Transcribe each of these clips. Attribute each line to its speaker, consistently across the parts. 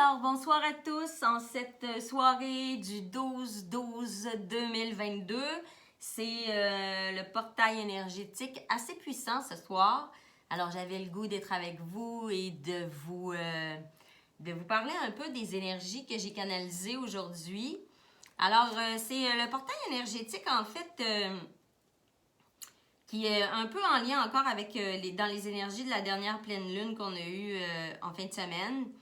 Speaker 1: Alors, bonsoir à tous en cette soirée du 12-12-2022. C'est le portail énergétique assez puissant ce soir. Alors, j'avais le goût d'être avec vous et de vous parler un peu des énergies que j'ai canalisées aujourd'hui. Alors, c'est le portail énergétique, en fait, qui est un peu en lien encore avec dans les énergies de la dernière pleine lune qu'on a eue en fin de semaine.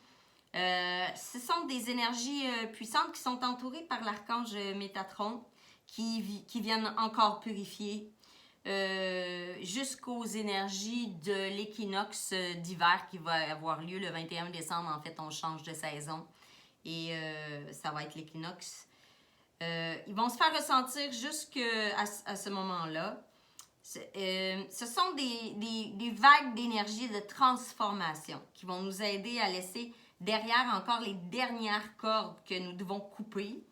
Speaker 1: Ce sont des énergies puissantes qui sont entourées par l'archange Métatron qui viennent encore purifier jusqu'aux énergies de l'équinoxe d'hiver qui va avoir lieu le 21 décembre. En fait, on change de saison et ça va être l'équinoxe. Ils vont se faire ressentir jusqu'à ce moment-là. Ce sont des vagues d'énergie de transformation qui vont nous aider à laisser derrière encore les dernières cordes que nous devons couper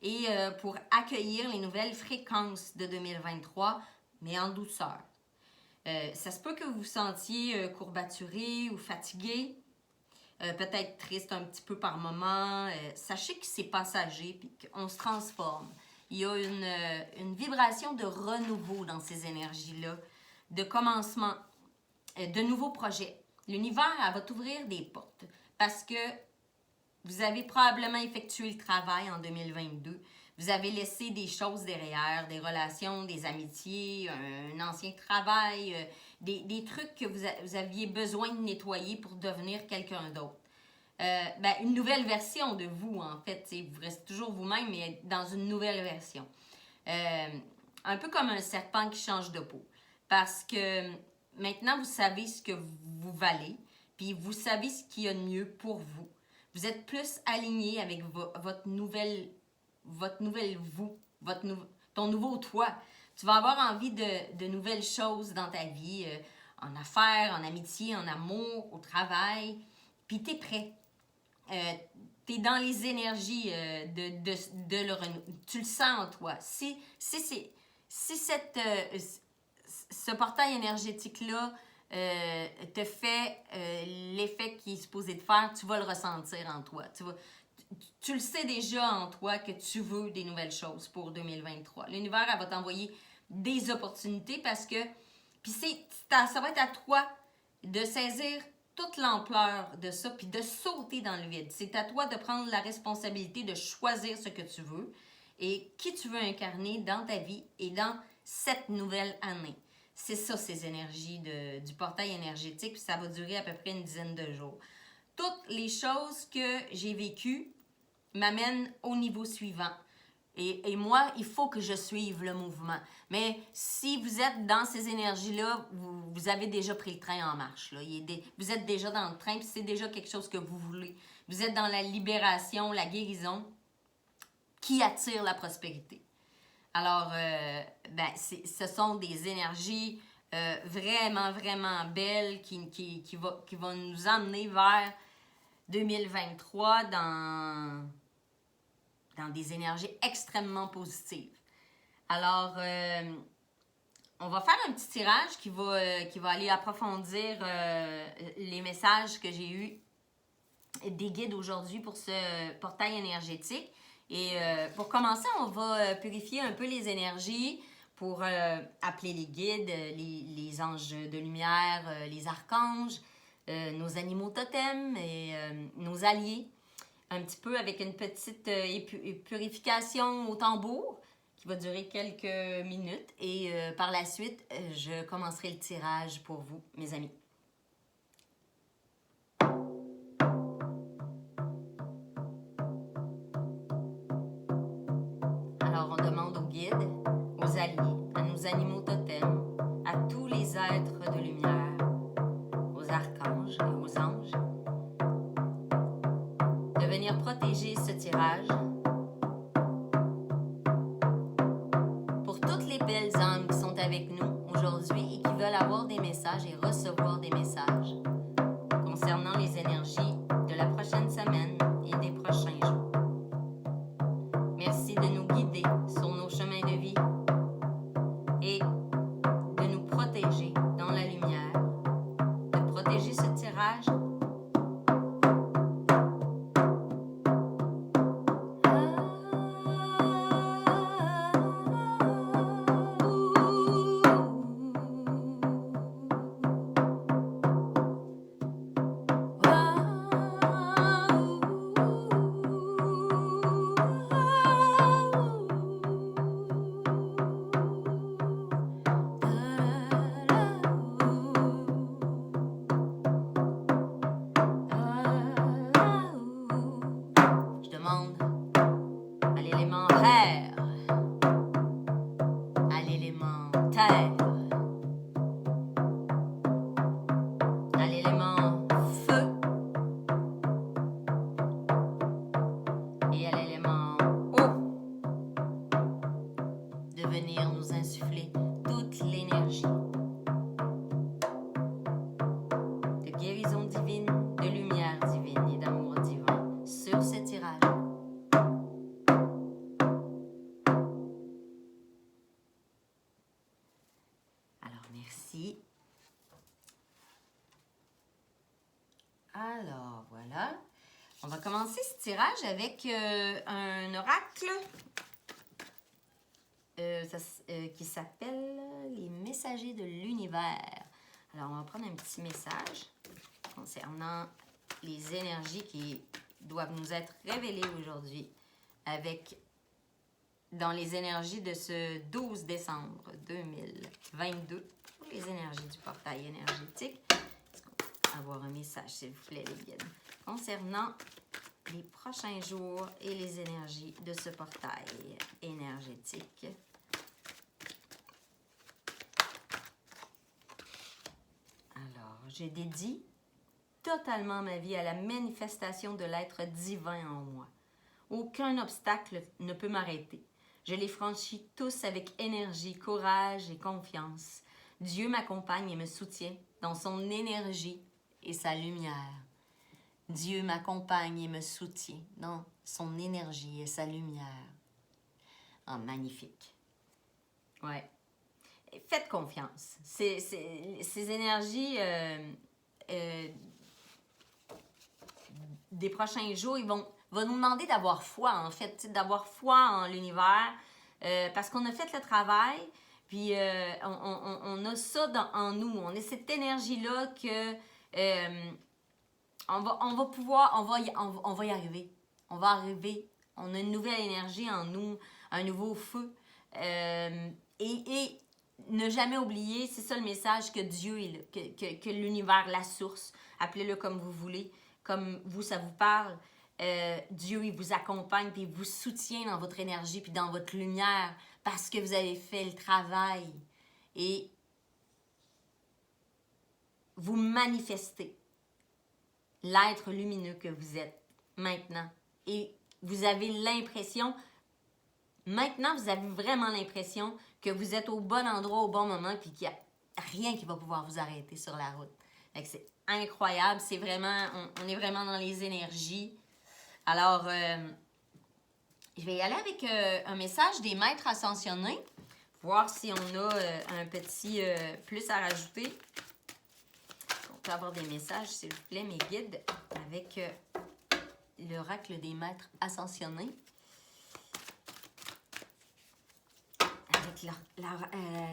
Speaker 1: et pour accueillir les nouvelles fréquences de 2023, mais en douceur. Ça se peut que vous vous sentiez courbaturé ou fatigué, peut-être triste un petit peu par moment. Sachez que c'est passager et qu'on se transforme. Il y a une vibration de renouveau dans ces énergies-là, de commencement, de nouveaux projets. L'univers, elle va t'ouvrir des portes parce que vous avez probablement effectué le travail en 2022. Vous avez laissé des choses derrière, des relations, des amitiés, un ancien travail, des trucs que vous aviez besoin de nettoyer pour devenir quelqu'un d'autre. Une nouvelle version de vous, en fait. Vous restez toujours vous-même, mais dans une nouvelle version. Un peu comme un serpent qui change de peau. Parce que maintenant, vous savez ce que vous valez, puis vous savez ce qu'il y a de mieux pour vous. Vous êtes plus aligné avec votre nouvelle vous, ton nouveau toi. Tu vas avoir envie de nouvelles choses dans ta vie, en affaires, en amitié, en amour, au travail, puis tu es prêt. Tu es dans les énergies de le renouveau. Tu le sens en toi. Si ce portail énergétique-là te fait l'effet qu'il est supposé te faire, tu vas le ressentir en toi. Tu le sais déjà en toi que tu veux des nouvelles choses pour 2023. L'univers, elle va t'envoyer des opportunités parce que... Puis ça va être à toi de saisir toute l'ampleur de ça, puis de sauter dans le vide. C'est à toi de prendre la responsabilité de choisir ce que tu veux et qui tu veux incarner dans ta vie et dans cette nouvelle année. C'est ça, ces énergies du portail énergétique, puis ça va durer à peu près une dizaine de jours. Toutes les choses que j'ai vécues m'amènent au niveau suivant. Et moi, il faut que je suive le mouvement. Mais si vous êtes dans ces énergies-là, vous avez déjà pris le train en marche. Là. Vous êtes déjà dans le train, puis c'est déjà quelque chose que vous voulez. Vous êtes dans la libération, la guérison qui attire la prospérité. Alors, ce sont des énergies vraiment, vraiment belles qui vont nous emmener vers 2023 dans des énergies extrêmement positives. Alors, on va faire un petit tirage qui va aller approfondir les messages que j'ai eus des guides aujourd'hui pour ce portail énergétique. Et pour commencer, on va purifier un peu les énergies pour appeler les guides, les anges de lumière, les archanges, nos animaux totems et nos alliés. Un petit peu avec une petite purification au tambour qui va durer quelques minutes. Et par la suite, je commencerai le tirage pour vous, mes amis. Alors, on demande aux guides, aux alliés, à nos animaux totems, à tous les êtres de lumière, aux archanges et aux anges, de venir protéger ce tirage pour toutes les belles âmes qui sont avec nous aujourd'hui et qui veulent avoir des messages et recevoir des messages concernant les énergies de la prochaine semaine et des prochains jours. Merci de nous guider sur nos chemins de vie et de nous protéger dans la lumière, de protéger ce tirage Voilà. On va commencer ce tirage avec un oracle qui s'appelle Les Messagers de l'Univers. Alors, on va prendre un petit message concernant les énergies qui doivent nous être révélées aujourd'hui dans les énergies de ce 12 décembre 2022 pour les énergies du portail énergétique. Est-ce qu'on peut avoir un message, s'il vous plaît, les guides, concernant les prochains jours et les énergies de ce portail énergétique? Alors, je dédie totalement ma vie à la manifestation de l'être divin en moi. Aucun obstacle ne peut m'arrêter. Je les franchis tous avec énergie, courage et confiance. Dieu m'accompagne et me soutient dans son énergie et sa lumière. Dieu m'accompagne et me soutient dans son énergie et sa lumière. Ah, magnifique. Ouais. Faites confiance. Ces énergies des prochains jours, ils vont nous demander d'avoir foi, en fait, d'avoir foi en l'univers, parce qu'on a fait le travail, puis on a ça en nous, on a cette énergie-là que on va pouvoir, on va y arriver, on va arriver, on a une nouvelle énergie en nous, un nouveau feu, et ne jamais oublier, c'est ça le message, que Dieu est là, que l'univers, la source, appelez-le comme vous voulez, comme vous, ça vous parle. Dieu, il vous accompagne, puis il vous soutient dans votre énergie, puis dans votre lumière, parce que vous avez fait le travail. Et vous manifestez l'être lumineux que vous êtes maintenant. Et vous avez l'impression, maintenant, vous avez vraiment l'impression que vous êtes au bon endroit, au bon moment, puis qu'il n'y a rien qui va pouvoir vous arrêter sur la route. C'est incroyable, c'est vraiment, on est vraiment dans les énergies. Alors, je vais y aller avec un message des maîtres ascensionnés, voir si on a un petit plus à rajouter. On peut avoir des messages, s'il vous plaît, mes guides, avec l'oracle des maîtres ascensionnés. Avec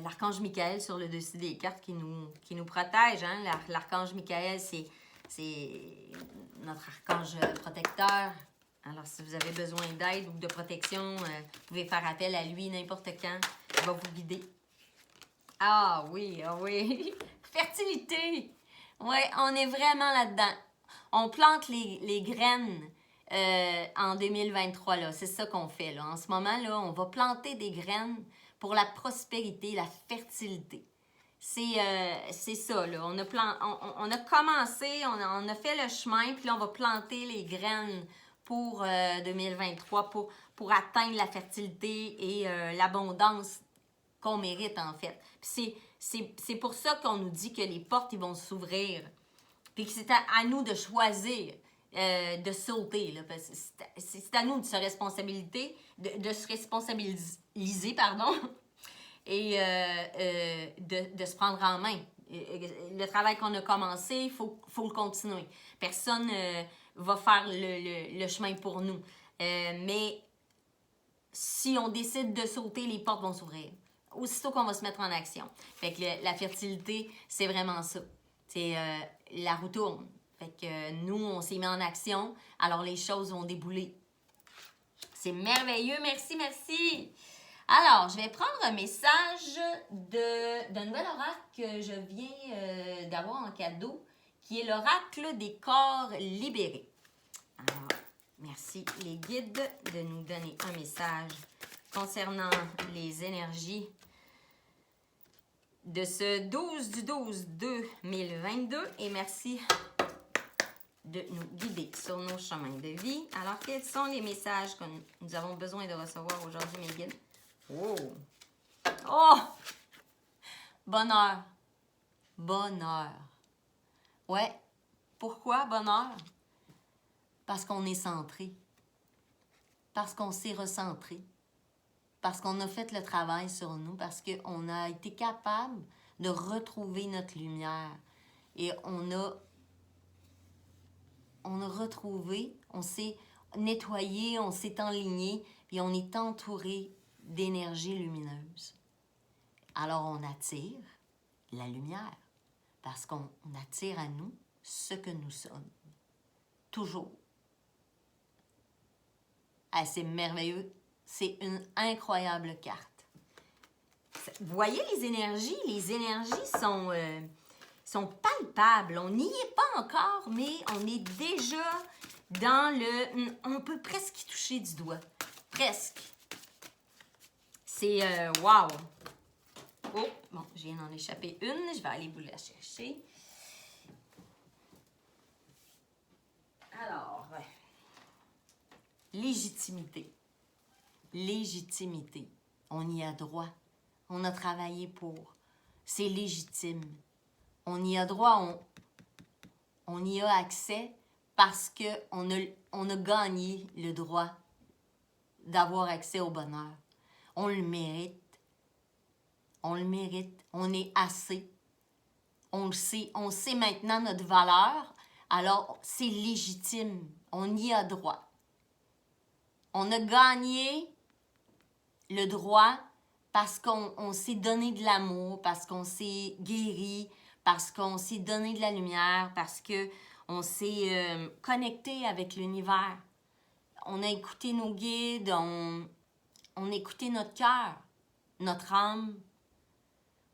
Speaker 1: l'archange Michael sur le dessus des cartes qui nous protège. Hein? L'archange Michael, c'est notre archange protecteur. Alors, si vous avez besoin d'aide ou de protection, vous pouvez faire appel à lui n'importe quand. Il va vous guider. Ah oui, ah oui. Fertilité. Oui, on est vraiment là-dedans. On plante les graines en 2023. Là. C'est ça qu'on fait. Là. En ce moment, là, on va planter des graines pour la prospérité, la fertilité. C'est ça, là. On a commencé, on a fait le chemin, puis là, on va planter les graines pour 2023 pour atteindre la fertilité et l'abondance qu'on mérite, en fait. Puis c'est pour ça qu'on nous dit que les portes, ils vont s'ouvrir. Puis que c'est à nous de choisir de sauter. Là, c'est à nous de se responsabiliser, de se responsabiliser, pardon, et de se prendre en main. Le travail qu'on a commencé, il faut le continuer. Personne va faire le chemin pour nous. Mais si on décide de sauter, les portes vont s'ouvrir. Aussitôt qu'on va se mettre en action. Fait que la fertilité, c'est vraiment ça. C'est la roue tourne. Fait que nous, on s'est mis en action, alors les choses vont débouler. C'est merveilleux, merci, merci! Alors, je vais prendre un message d'un nouvel oracle que je viens d'avoir en cadeau, qui est l'oracle des corps libérés. Alors, merci les guides de nous donner un message concernant les énergies de ce 12/12/2022 et merci de nous guider sur nos chemins de vie. Alors, quels sont les messages que nous avons besoin de recevoir aujourd'hui, mes guides? Oh! Oh! Bonheur. Bonheur. Ouais. Pourquoi bonheur? Parce qu'on est centré. Parce qu'on s'est recentré. Parce qu'on a fait le travail sur nous. Parce qu'on a été capable de retrouver notre lumière. Et on a on a retrouvé, on s'est nettoyé, on s'est enligné, puis on est entouré d'énergie lumineuse. Alors on attire la lumière, parce qu'on attire à nous ce que nous sommes. Toujours. Ah, c'est merveilleux. C'est une incroyable carte. Vous voyez les énergies? Les énergies sont palpables. On n'y est pas encore, mais on est déjà dans le... On peut presque y toucher du doigt. Presque. C'est... wow! Oh, bon, je viens d'en échapper une. Je vais aller vous la chercher. Alors, légitimité. Légitimité. On y a droit. On a travaillé pour. C'est légitime. On y a droit, on y a accès parce qu'on on a gagné le droit d'avoir accès au bonheur. On le mérite. On le mérite. On est assez. On le sait. On sait maintenant notre valeur. Alors, c'est légitime. On y a droit. On a gagné le droit parce qu'on s'est donné de l'amour, parce qu'on s'est guéri, parce qu'on s'est donné de la lumière, parce qu'on s'est connecté avec l'univers. On a écouté nos guides, on a écouté notre cœur, notre âme.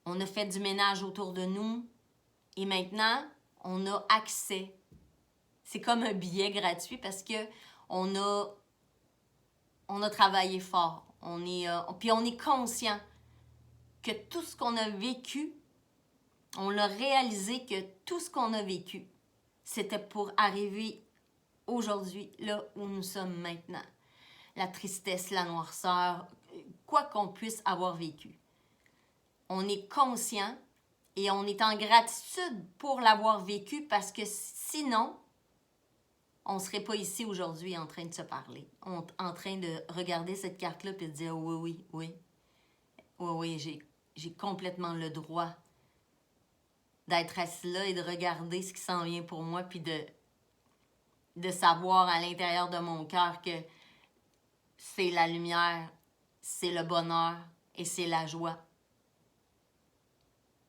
Speaker 1: On a fait du ménage autour de nous. Et maintenant, on a accès. C'est comme un billet gratuit parce que on a travaillé fort. Puis on est conscient que tout ce qu'on a vécu, on l'a réalisé que tout ce qu'on a vécu, c'était pour arriver aujourd'hui, là où nous sommes maintenant. La tristesse, la noirceur, quoi qu'on puisse avoir vécu. On est conscient et on est en gratitude pour l'avoir vécu parce que sinon, on ne serait pas ici aujourd'hui en train de se parler, en train de regarder cette carte-là et de dire oui, j'ai complètement le droit d'être assis là et de regarder ce qui s'en vient pour moi puis de savoir à l'intérieur de mon cœur que c'est la lumière, c'est le bonheur et c'est la joie.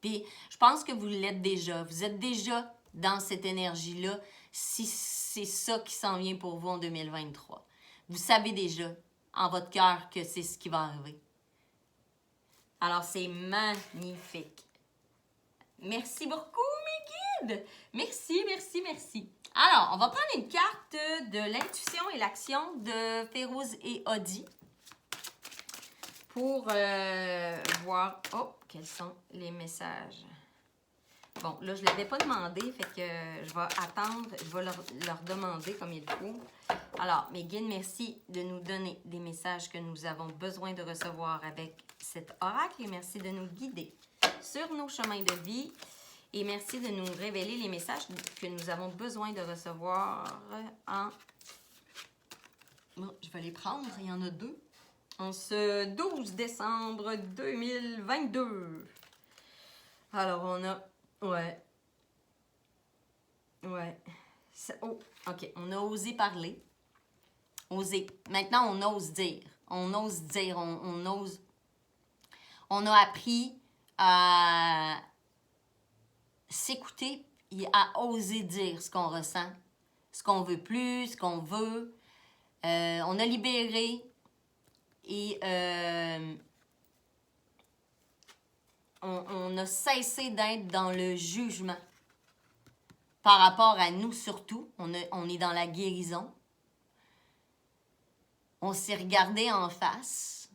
Speaker 1: Puis je pense que vous l'êtes déjà. Vous êtes déjà dans cette énergie-là si c'est ça qui s'en vient pour vous en 2023. Vous savez déjà en votre cœur que c'est ce qui va arriver. Alors, c'est magnifique. Merci beaucoup, mes guides. Merci, merci, merci. Alors, on va prendre une carte de l'intuition et l'action de Férouz et Audi pour voir... Oh, quels sont les messages? Bon, là, je ne l'avais pas demandé, fait que je vais attendre, je vais leur demander comme il faut. Alors, mes guides, merci de nous donner des messages que nous avons besoin de recevoir avec cet oracle et merci de nous guider sur nos chemins de vie et merci de nous révéler les messages que nous avons besoin de recevoir en... Bon, je vais les prendre, il y en a deux. En ce 12 décembre 2022. Alors, on a... Ouais. Oh, OK. On a osé parler. Oser. Maintenant, on ose dire. On ose dire. On ose... On a appris à s'écouter et à oser dire ce qu'on ressent, ce qu'on veut plus, ce qu'on veut. On a libéré et on a cessé d'être dans le jugement par rapport à nous surtout. On est dans la guérison. On s'est regardé en face.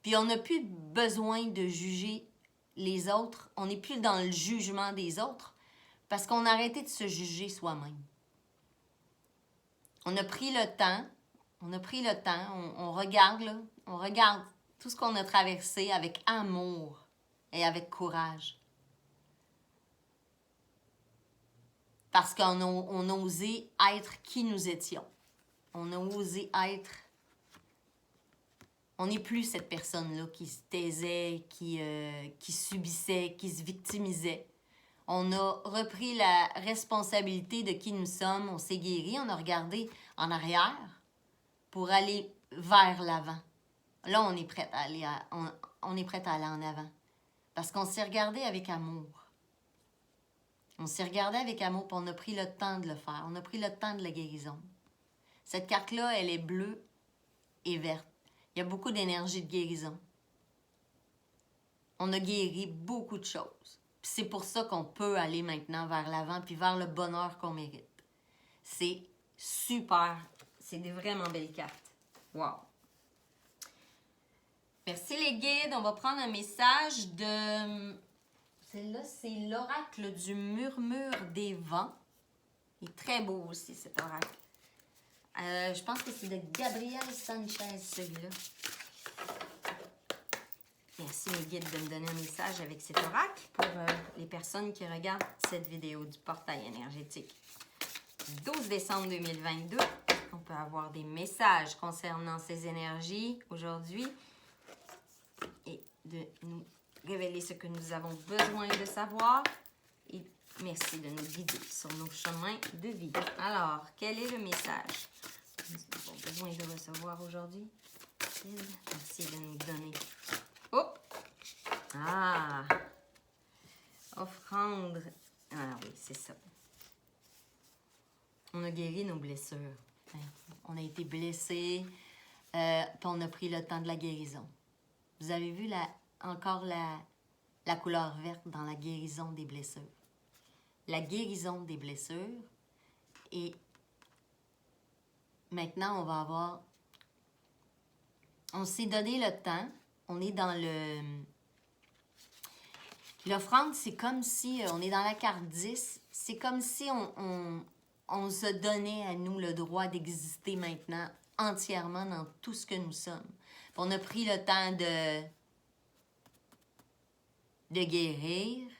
Speaker 1: Puis on n'a plus besoin de juger les autres. On n'est plus dans le jugement des autres parce qu'on a arrêté de se juger soi-même. On a pris le temps. On regarde, là. On regarde tout ce qu'on a traversé avec amour et avec courage. Parce qu'on a osé être qui nous étions. On a osé être... On n'est plus cette personne-là qui se taisait, qui subissait, qui se victimisait. On a repris la responsabilité de qui nous sommes. On s'est guéri. On a regardé en arrière pour aller vers l'avant. Là, on est prêt à aller, on est prêt à aller en avant. Parce qu'on s'est regardé avec amour. On s'est regardé avec amour, puis on a pris le temps de le faire. On a pris le temps de la guérison. Cette carte-là, elle est bleue et verte. Il y a beaucoup d'énergie de guérison. On a guéri beaucoup de choses. Puis c'est pour ça qu'on peut aller maintenant vers l'avant, puis vers le bonheur qu'on mérite. C'est super. C'est des vraiment belles cartes. Wow! Merci les guides. On va prendre un message de... Celle-là, c'est l'oracle du murmure des vents. Il est très beau aussi, cet oracle. Je pense que c'est de Gabriel Sanchez, celui-là. Merci les guides de me donner un message avec cet oracle pour les personnes qui regardent cette vidéo du portail énergétique. 12 décembre 2022, on peut avoir des messages concernant ces énergies aujourd'hui et de nous révéler ce que nous avons besoin de savoir. Et merci de nous guider sur nos chemins de vie. Alors, quel est le message que nous avons besoin de recevoir aujourd'hui? Merci de nous donner. Oh! Ah! Offrande. Ah oui, c'est ça. On a guéri nos blessures. On a été blessés, puis on a pris le temps de la guérison. Vous avez vu encore la couleur verte dans la guérison des blessures. La guérison des blessures. Et maintenant, on va avoir... On s'est donné le temps. On est dans le... L'offrande, c'est comme si... On est dans la carte 10. C'est comme si on se donnait à nous le droit d'exister maintenant entièrement dans tout ce que nous sommes. Puis on a pris le temps de guérir,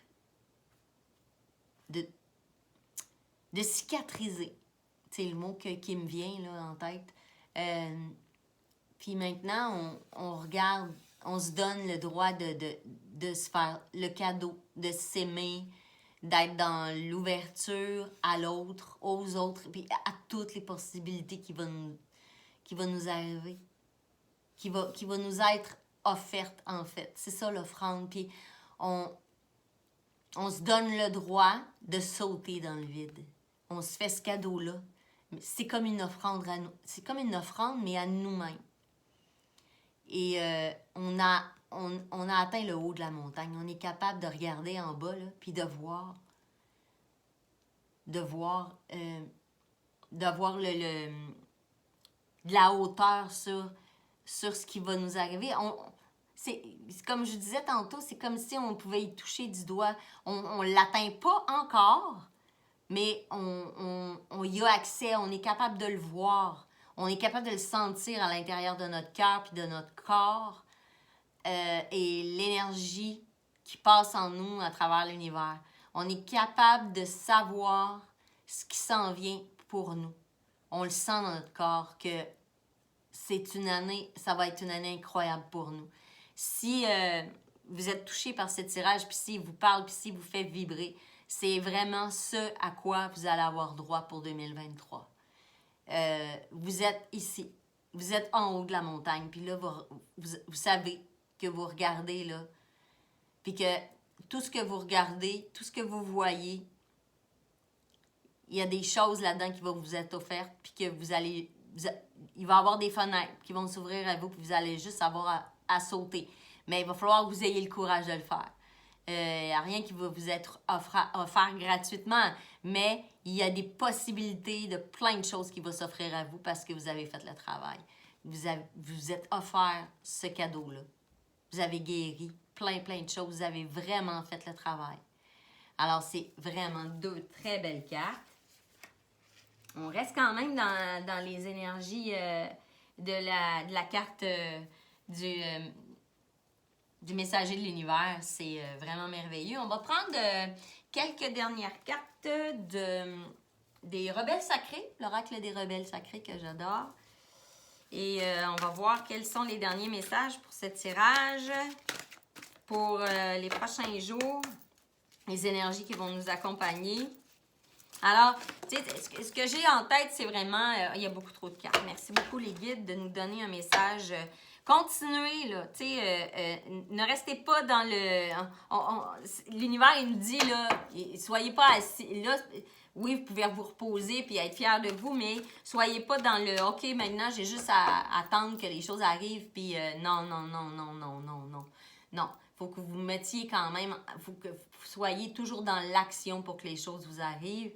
Speaker 1: de cicatriser. C'est le mot qui me vient là, en tête. Puis maintenant, on regarde, on se donne le droit de se faire le cadeau, de s'aimer, d'être dans l'ouverture à l'autre, aux autres, puis à toutes les possibilités qui vont nous arriver, qui va nous être offerte, en fait. C'est ça l'offrande. Puis on se donne le droit de sauter dans le vide. On se fait ce cadeau-là. C'est comme une offrande à nous. C'est comme une offrande, mais à nous-mêmes. Et on a atteint le haut de la montagne. On est capable de regarder en bas, là, puis de voir de la hauteur sur ce qui va nous arriver. C'est comme je disais tantôt, c'est comme si on pouvait y toucher du doigt. On ne l'atteint pas encore, mais on y a accès, on est capable de le voir. On est capable de le sentir à l'intérieur de notre cœur puis de notre corps. Et l'énergie qui passe en nous à travers l'univers. On est capable de savoir ce qui s'en vient pour nous. On le sent dans notre corps que c'est une année, ça va être une année incroyable pour nous. Si vous êtes touché par ce tirage, puis s'il vous parle, puis s'il vous fait vibrer, c'est vraiment ce à quoi vous allez avoir droit pour 2023. Vous êtes ici, vous êtes en haut de la montagne, puis là, vous savez que vous regardez, là, puis que tout ce que vous regardez, tout ce que vous voyez, il y a des choses là-dedans qui vont vous être offertes, puis que il va y avoir des fenêtres qui vont s'ouvrir à vous, puis vous allez juste avoir à sauter. Mais il va falloir que vous ayez le courage de le faire. Il n'y a rien qui va vous être offert gratuitement, mais il y a des possibilités de plein de choses qui vont s'offrir à vous parce que vous avez fait le travail. Vous êtes offert ce cadeau-là. Vous avez guéri plein de choses. Vous avez vraiment fait le travail. Alors, c'est vraiment deux très belles cartes. On reste quand même dans les énergies de la carte du messager de l'univers. C'est vraiment merveilleux. On va prendre quelques dernières cartes des rebelles sacrés, l'oracle des rebelles sacrés que j'adore. Et on va voir quels sont les derniers messages pour ce tirage pour les prochains jours. les énergies qui vont nous accompagner. Alors, tu sais, ce que j'ai en tête, c'est vraiment... il y a beaucoup trop de cartes. Merci beaucoup, les guides, de nous donner un message. Continuez, là. Tu sais, ne restez pas dans le... L'univers, il nous dit, là, soyez pas assis... Là, oui, vous pouvez vous reposer puis être fiers de vous, mais soyez pas dans le OK, maintenant j'ai juste à attendre que les choses arrivent, puis non, non, non, non, non, non, non. Non, il faut que vous mettiez quand même, il faut que vous soyez toujours dans l'action pour que les choses vous arrivent.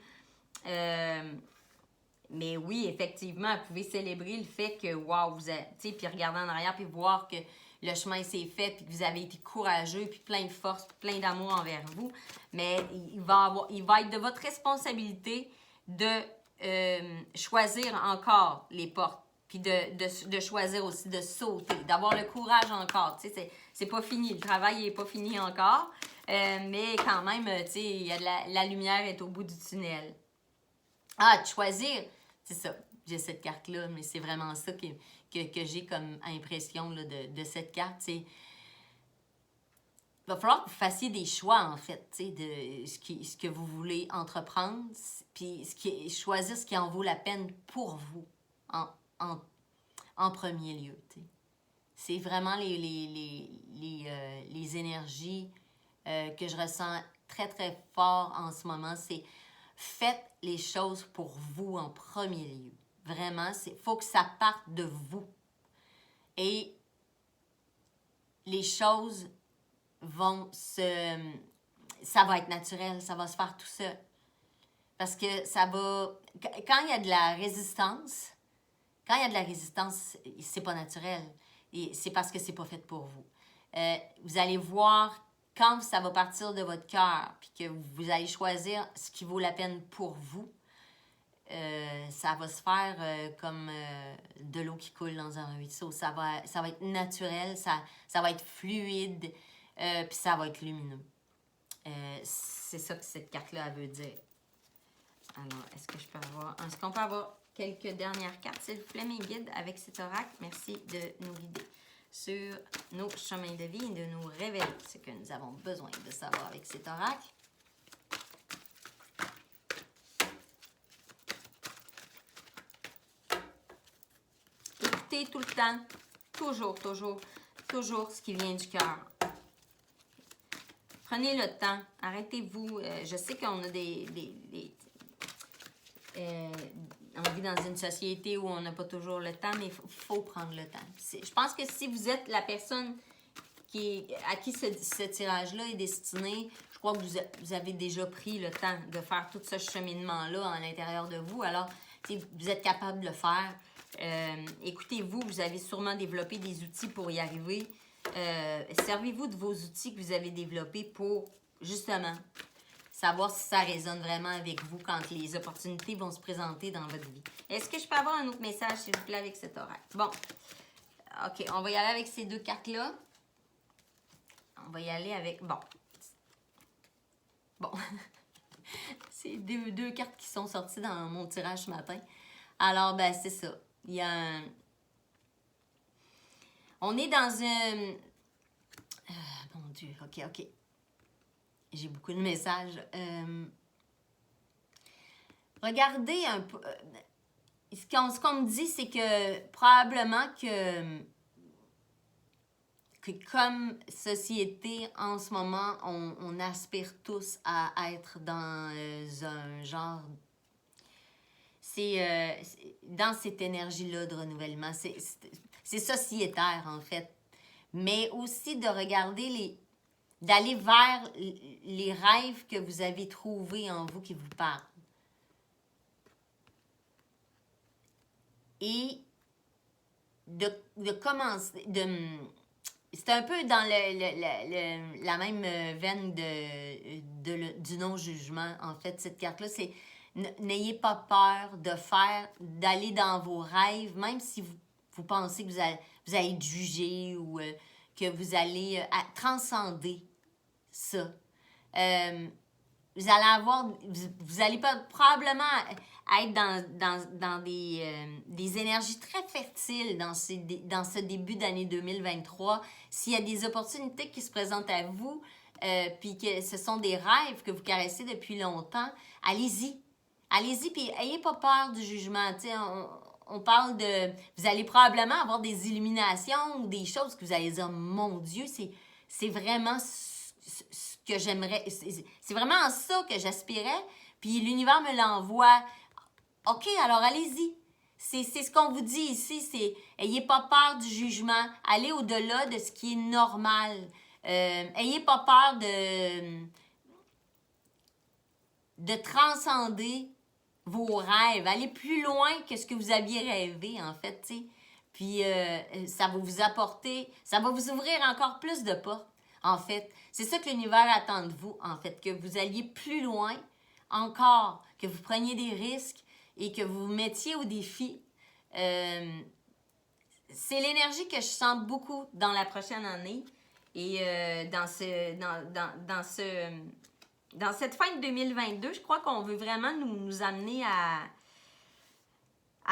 Speaker 1: Mais oui, effectivement, vous pouvez célébrer le fait que, wow, vous êtes, tu sais, puis regarder en arrière, puis voir que le chemin s'est fait, puis que vous avez été courageux, puis plein de force, puis plein d'amour envers vous. Mais il va être de votre responsabilité de choisir encore les portes, puis de choisir aussi de sauter, d'avoir le courage encore. Tu sais, c'est pas fini, le travail n'est pas fini encore, mais quand même, tu sais, il y a la lumière est au bout du tunnel. Ah, de choisir, c'est ça. J'ai cette carte-là, mais c'est vraiment ça que j'ai comme impression là, de cette carte. C'est il va falloir que vous fassiez des choix, en fait, de ce que vous voulez entreprendre, puis choisir ce qui en vaut la peine pour vous en premier lieu. T'sais. C'est vraiment les énergies que je ressens très, très fort en ce moment. C'est faites les choses pour vous en premier lieu. Vraiment, il faut que ça parte de vous. Et les choses ça va être naturel, ça va se faire tout seul. Parce que ça va... Quand il y a de la résistance, c'est pas naturel. Et c'est parce que c'est pas fait pour vous. Vous allez voir quand ça va partir de votre cœur, puis que vous allez choisir ce qui vaut la peine pour vous, ça va se faire comme de l'eau qui coule dans un ruisseau. Ça va être naturel, ça va être fluide, puis ça va être lumineux. C'est ça que cette carte-là veut dire. Alors, est-ce qu'on peut avoir quelques dernières cartes, s'il vous plaît, mes guides, avec cet oracle? Merci de nous guider sur nos chemins de vie et de nous révéler ce que nous avons besoin de savoir avec cet oracle. Écoutez tout le temps, toujours ce qui vient du cœur. Prenez le temps, arrêtez-vous. Je sais qu'on a on vit dans une société où on n'a pas toujours le temps, mais il faut prendre le temps. Je pense que si vous êtes la personne à qui ce tirage-là est destiné, je crois que vous avez déjà pris le temps de faire tout ce cheminement-là à l'intérieur de vous. Alors, vous êtes capable de le faire. Écoutez-vous, vous avez sûrement développé des outils pour y arriver. Servez-vous de vos outils que vous avez développés pour, justement, savoir si ça résonne vraiment avec vous quand les opportunités vont se présenter dans votre vie. Est-ce que je peux avoir un autre message, s'il vous plaît, avec cet oracle? Bon. OK, on va y aller avec ces deux cartes-là. On va y aller avec... Bon. C'est deux cartes qui sont sorties dans mon tirage ce matin. Alors, ben, c'est ça. Il y a On est dans un... mon Dieu, OK. J'ai beaucoup de messages. Regardez un peu... ce qu'on me dit, c'est que probablement que comme société, en ce moment, on aspire tous à être dans un genre... C'est dans cette énergie-là de renouvellement. C'est sociétaire, en fait. Mais aussi de regarder d'aller vers les rêves que vous avez trouvés en vous qui vous parlent. Et de commencer... C'est un peu dans la même veine du non-jugement, en fait, cette carte-là. C'est n'ayez pas peur d'aller dans vos rêves, même si vous pensez que vous allez être jugé ou que vous allez transcender ça. Vous allez probablement être dans des énergies très fertiles dans ce début d'année 2023. S'il y a des opportunités qui se présentent à vous, puis que ce sont des rêves que vous caressez depuis longtemps, allez-y. Allez-y, puis ayez pas peur du jugement. Tu sais, on parle de... Vous allez probablement avoir des illuminations ou des choses que vous allez dire, mon Dieu, c'est vraiment ce que j'aimerais... C'est vraiment ça que j'aspirais, puis l'univers me l'envoie. OK, alors allez-y. C'est ce qu'on vous dit ici, c'est ayez pas peur du jugement, allez au-delà de ce qui est normal. Ayez pas peur de transcender vos rêves, allez plus loin que ce que vous aviez rêvé, en fait, tu sais. Puis ça va vous apporter, ça va vous ouvrir encore plus de portes, en fait. C'est ça que l'univers attend de vous, en fait, que vous alliez plus loin encore, que vous preniez des risques et que vous vous mettiez au défi. C'est l'énergie que je sens beaucoup dans la prochaine année et dans cette fin de 2022, je crois qu'on veut vraiment nous amener à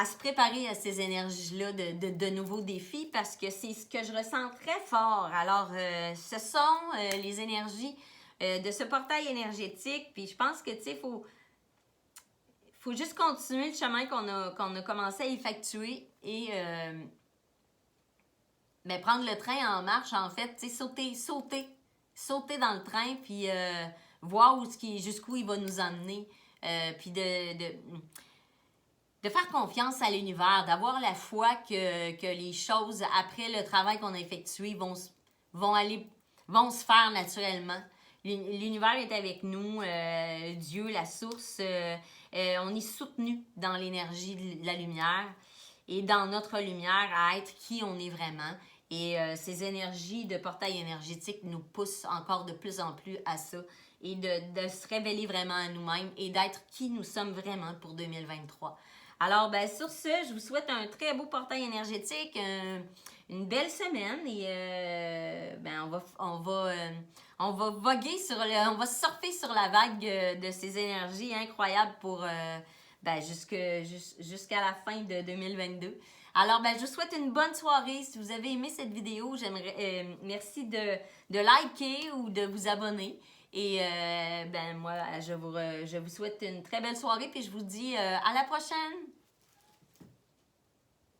Speaker 1: se préparer à ces énergies-là de nouveaux défis parce que c'est ce que je ressens très fort. Alors, ce sont les énergies de ce portail énergétique. Puis je pense que, tu sais, faut juste continuer le chemin qu'on a commencé à effectuer et prendre le train en marche, en fait, tu sais, sauter dans le train, puis voir jusqu'où il va nous emmener, puis de faire confiance à l'univers, d'avoir la foi que les choses, après le travail qu'on a effectué, vont se faire naturellement. L'univers est avec nous, Dieu, la source, on est soutenu dans l'énergie de la lumière et dans notre lumière à être qui on est vraiment. Et ces énergies de portail énergétique nous poussent encore de plus en plus à ça et de se révéler vraiment à nous-mêmes et d'être qui nous sommes vraiment pour 2023. Alors, sur ce, je vous souhaite un très beau portail énergétique, une belle semaine et on va voguer on va surfer sur la vague de ces énergies incroyables pour jusqu'à la fin de 2022. Alors, je vous souhaite une bonne soirée. Si vous avez aimé cette vidéo, merci de liker ou de vous abonner. Et moi, je vous souhaite une très belle soirée puis je vous dis à la prochaine!